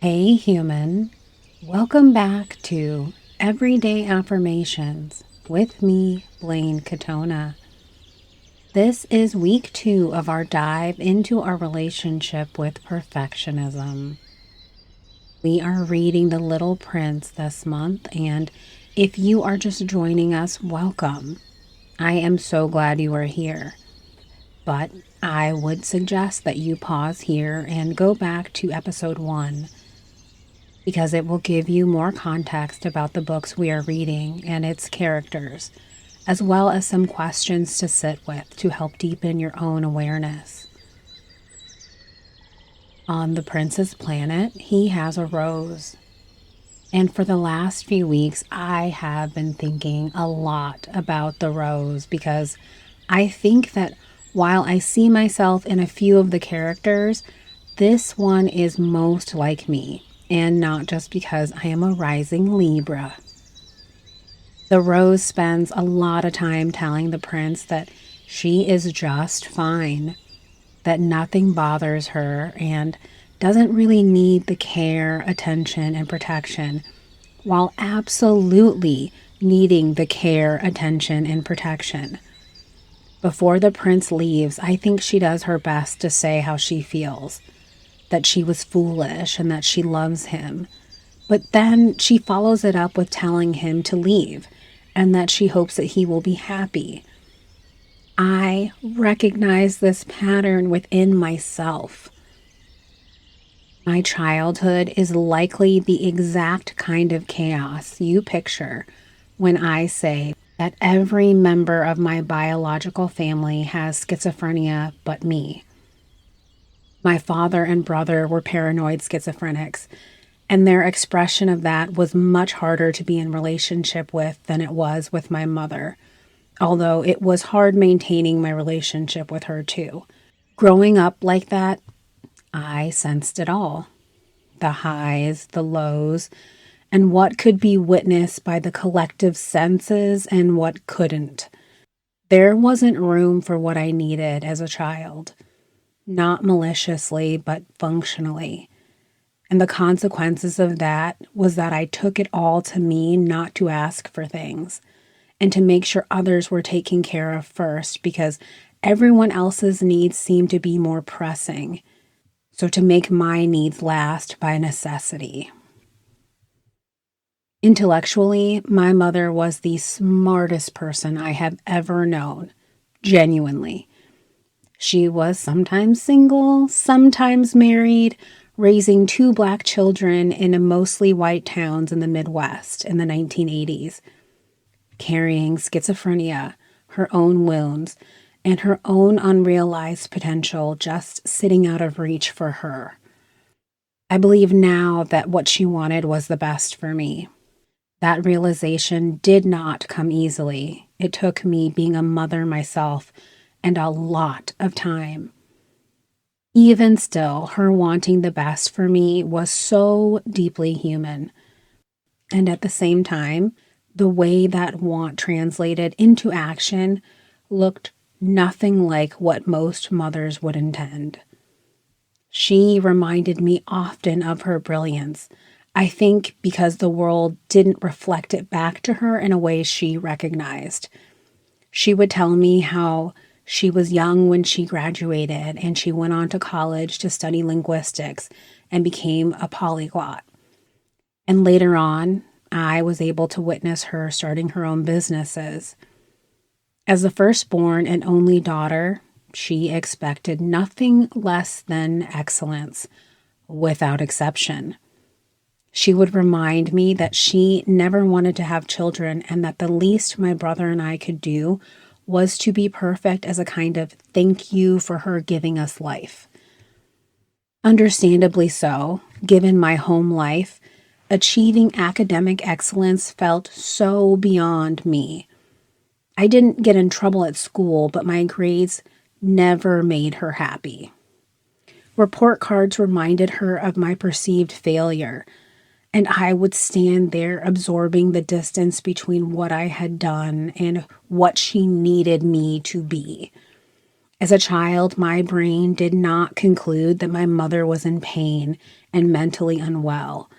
Hey human, welcome back to Everyday Affirmations with me, Blaine Katona. This is week 2 of our dive into our relationship with perfectionism. We are reading The Little Prince this month, and if you are just joining us, welcome. I am so glad you are here. But I would suggest that you pause here and go back to episode 1 because it will give you more context about the books we are reading and its characters, as well as some questions to sit with to help deepen your own awareness. On the prince's planet, he has a rose. And for the last few weeks, I have been thinking a lot about the rose because I think that while I see myself in a few of the characters, this one is most like me, and not just because I am a rising Libra. The rose spends a lot of time telling the prince that she is just fine, that nothing bothers her, and doesn't really need the care, attention, and protection, while absolutely needing the care, attention, and protection. Before the prince leaves, I think she does her best to say how she feels, that she was foolish and that she loves him. But then she follows it up with telling him to leave and that she hopes that he will be happy. I recognize this pattern within myself. My childhood is likely the exact kind of chaos you picture when I say that every member of my biological family has schizophrenia but me. My father and brother were paranoid schizophrenics, and their expression of that was much harder to be in relationship with than it was with my mother, although it was hard maintaining my relationship with her too. Growing up like that, I sensed it all. The highs, the lows, and what could be witnessed by the collective senses and what couldn't. There wasn't room for what I needed as a child, not maliciously, but functionally. And the consequences of that was that I took it all to mean not to ask for things and to make sure others were taken care of first because everyone else's needs seemed to be more pressing. So to make my needs last by necessity. Intellectually, my mother was the smartest person I have ever known, genuinely. She was sometimes single, sometimes married, raising 2 Black children in mostly white towns in the Midwest in the 1980s, carrying schizophrenia, her own wounds, and her own unrealized potential just sitting out of reach for her. I believe now that what she wanted was the best for me. That realization did not come easily. It took me being a mother myself and a lot of time. Even still, her wanting the best for me was so deeply human. And at the same time, the way that want translated into action looked nothing like what most mothers would intend. She reminded me often of her brilliance, I think because the world didn't reflect it back to her in a way she recognized. She would tell me how she was young when she graduated and she went on to college to study linguistics and became a polyglot. And later on, I was able to witness her starting her own businesses. As the firstborn and only daughter, she expected nothing less than excellence, without exception. She would remind me that she never wanted to have children and that the least my brother and I could do was to be perfect as a kind of thank you for her giving us life. Understandably so, given my home life, achieving academic excellence felt so beyond me. I didn't get in trouble at school, but my grades never made her happy. Report cards reminded her of my perceived failure, and I would stand there absorbing the distance between what I had done and what she needed me to be. As a child, my brain did not conclude that my mother was in pain and mentally unwell,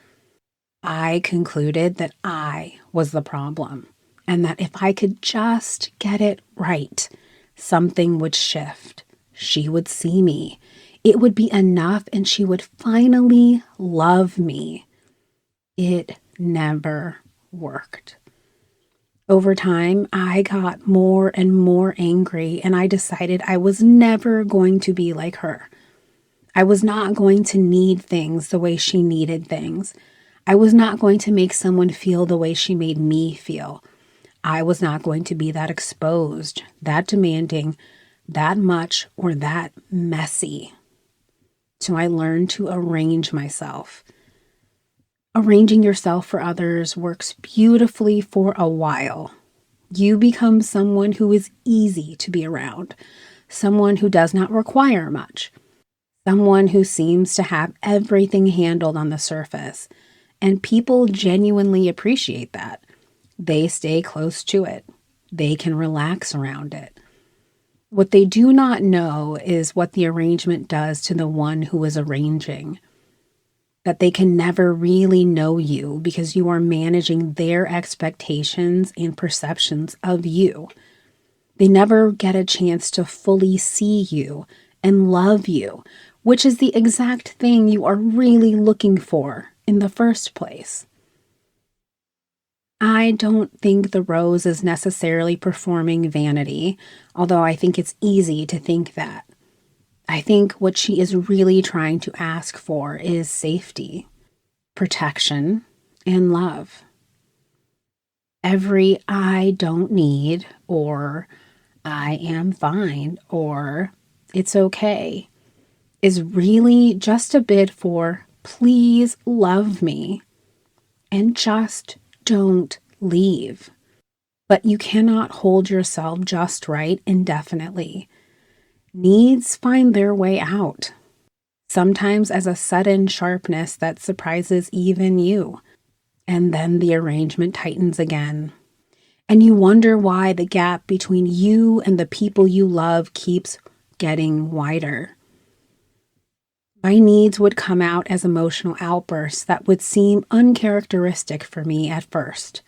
I concluded that I was the problem and that if I could just get it right, something would shift. She would see me. It would be enough and she would finally love me. It never worked. Over time, I got more and more angry, and I decided I was never going to be like her. I was not going to need things the way she needed things. I was not going to make someone feel the way she made me feel. I was not going to be that exposed, that demanding, that much, or that messy. So I learned to arrange myself. Arranging yourself for others works beautifully for a while. You become someone who is easy to be around, someone who does not require much, someone who seems to have everything handled on the surface. And people genuinely appreciate that. They stay close to it. They can relax around it. What they do not know is what the arrangement does to the one who is arranging. That they can never really know you because you are managing their expectations and perceptions of you. They never get a chance to fully see you and love you, which is the exact thing you are really looking for in the first place. I don't think the rose is necessarily performing vanity, although I think it's easy to think that. I think what she is really trying to ask for is safety, protection, and love. Every I don't need, or I am fine, or it's okay, is really just a bid for please love me and just don't leave. But you cannot hold yourself just right indefinitely. Needs find their way out, sometimes as a sudden sharpness that surprises even you. And then the arrangement tightens again. And you wonder why the gap between you and the people you love keeps getting wider. My needs would come out as emotional outbursts that would seem uncharacteristic for me at first.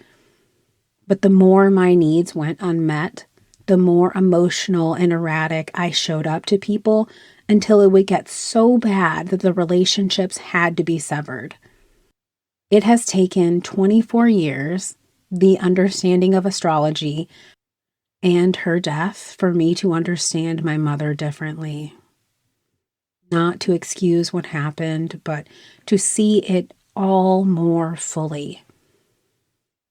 But the more my needs went unmet, the more emotional and erratic I showed up to people until it would get so bad that the relationships had to be severed. It has taken 24 years, the understanding of astrology, and her death for me to understand my mother differently. Not to excuse what happened, but to see it all more fully.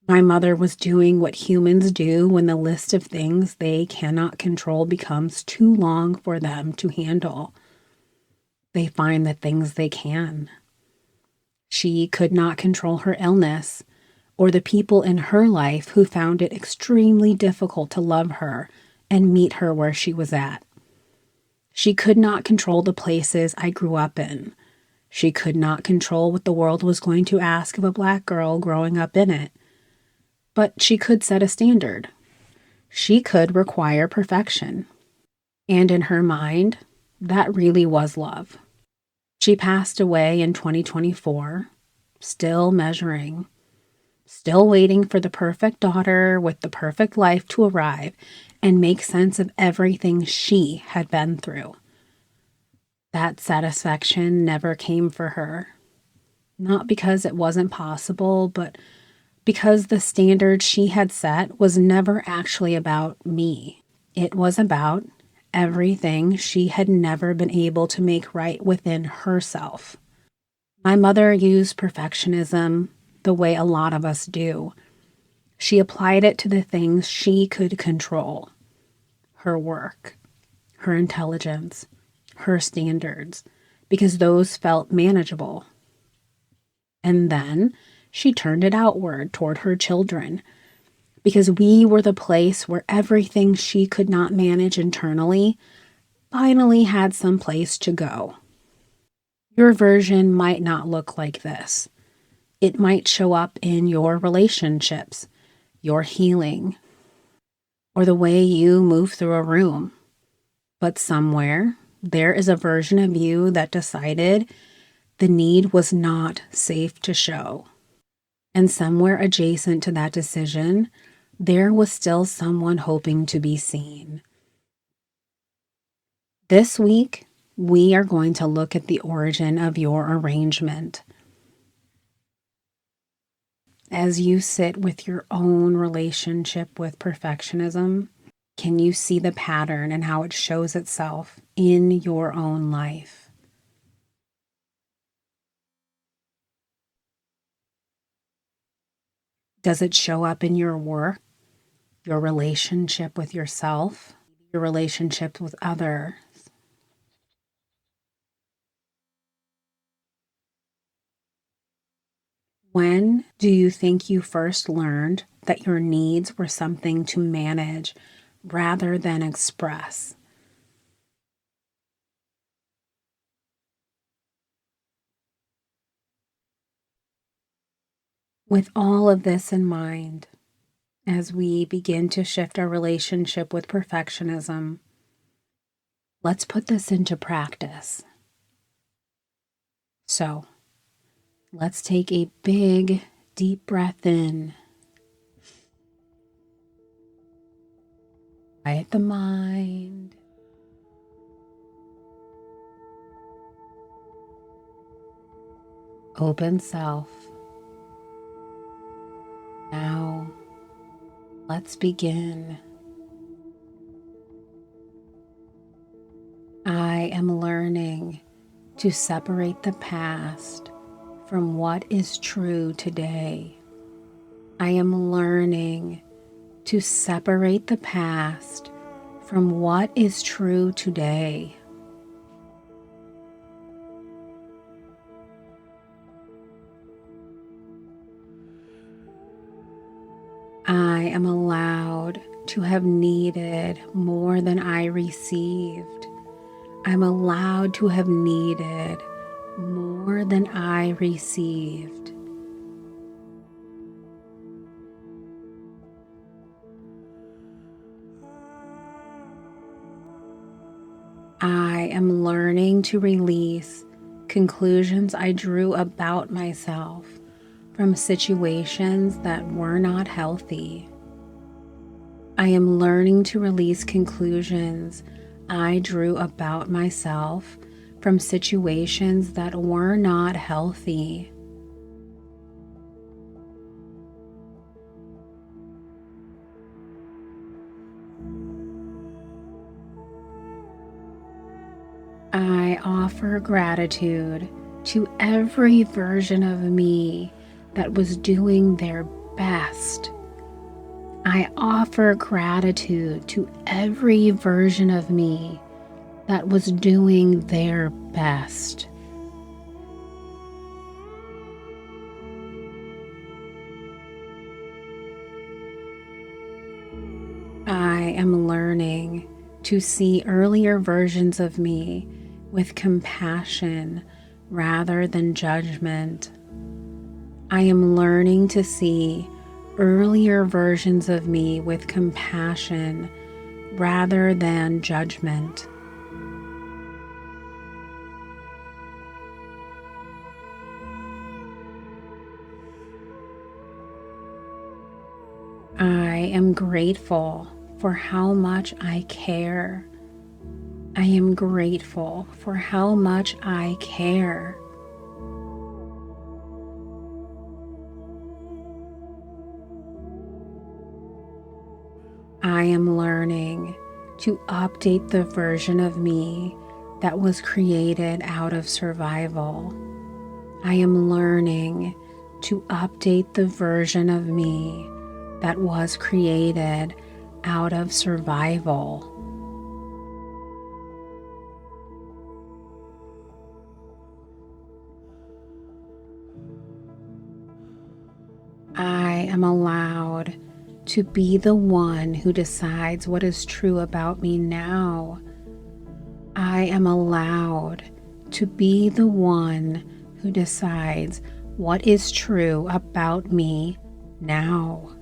My mother was doing what humans do when the list of things they cannot control becomes too long for them to handle. They find the things they can. She could not control her illness or the people in her life who found it extremely difficult to love her and meet her where she was at. She could not control the places I grew up in. She could not control what the world was going to ask of a Black girl growing up in it. But she could set a standard. She could require perfection. And in her mind, that really was love. She passed away in 2024, still measuring, still waiting for the perfect daughter with the perfect life to arrive and make sense of everything she had been through. That satisfaction never came for her. Not because it wasn't possible, but because the standard she had set was never actually about me. It was about everything she had never been able to make right within herself. My mother used perfectionism the way a lot of us do. She applied it to the things she could control: her work, her intelligence, her standards, because those felt manageable. And then she turned it outward toward her children, because we were the place where everything she could not manage internally finally had some place to go. Your version might not look like this. It might show up in your relationships, your healing, or the way you move through a room. But somewhere, there is a version of you that decided the need was not safe to show. And somewhere adjacent to that decision, there was still someone hoping to be seen. This week, we are going to look at the origin of your arrangement. As you sit with your own relationship with perfectionism, can you see the pattern and how it shows itself in your own life? Does it show up in your work, your relationship with yourself, your relationship with others? When do you think you first learned that your needs were something to manage rather than express? With all of this in mind, as we begin to shift our relationship with perfectionism, let's put this into practice. So, let's take a big, deep breath in. Quiet the mind. Open self. Now, let's begin. I am learning to separate the past from what is true today. I am learning to separate the past from what is true today. I am allowed to have needed more than I received. I'm allowed to have needed more than I received. I am learning to release conclusions I drew about myself from situations that were not healthy. I am learning to release conclusions I drew about myself from situations that were not healthy. I offer gratitude to every version of me that was doing their best. I offer gratitude to every version of me that was doing their best. I am learning to see earlier versions of me with compassion rather than judgment. I am learning to see earlier versions of me with compassion rather than judgment. I am grateful for how much I care. I am grateful for how much I care. I am learning to update the version of me that was created out of survival. I am learning to update the version of me that was created out of survival. I am allowed to be the one who decides what is true about me now. I am allowed to be the one who decides what is true about me now.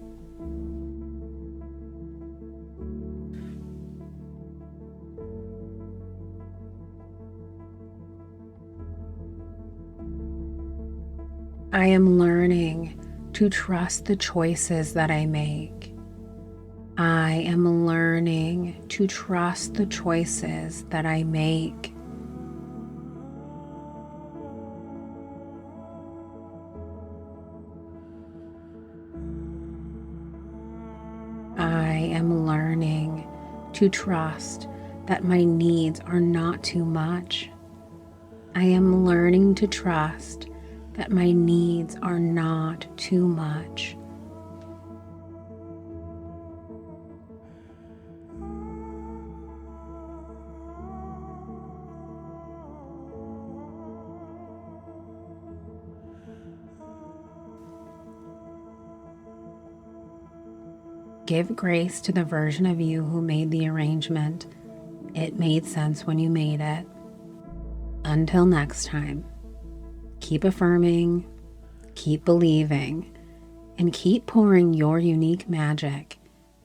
I am learning to trust the choices that I make. I am learning to trust the choices that I make. I am learning to trust that my needs are not too much. I am learning to trust that my needs are not too much. Give grace to the version of you who made the arrangement. It made sense when you made it. Until next time, keep affirming, keep believing, and keep pouring your unique magic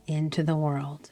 into the world.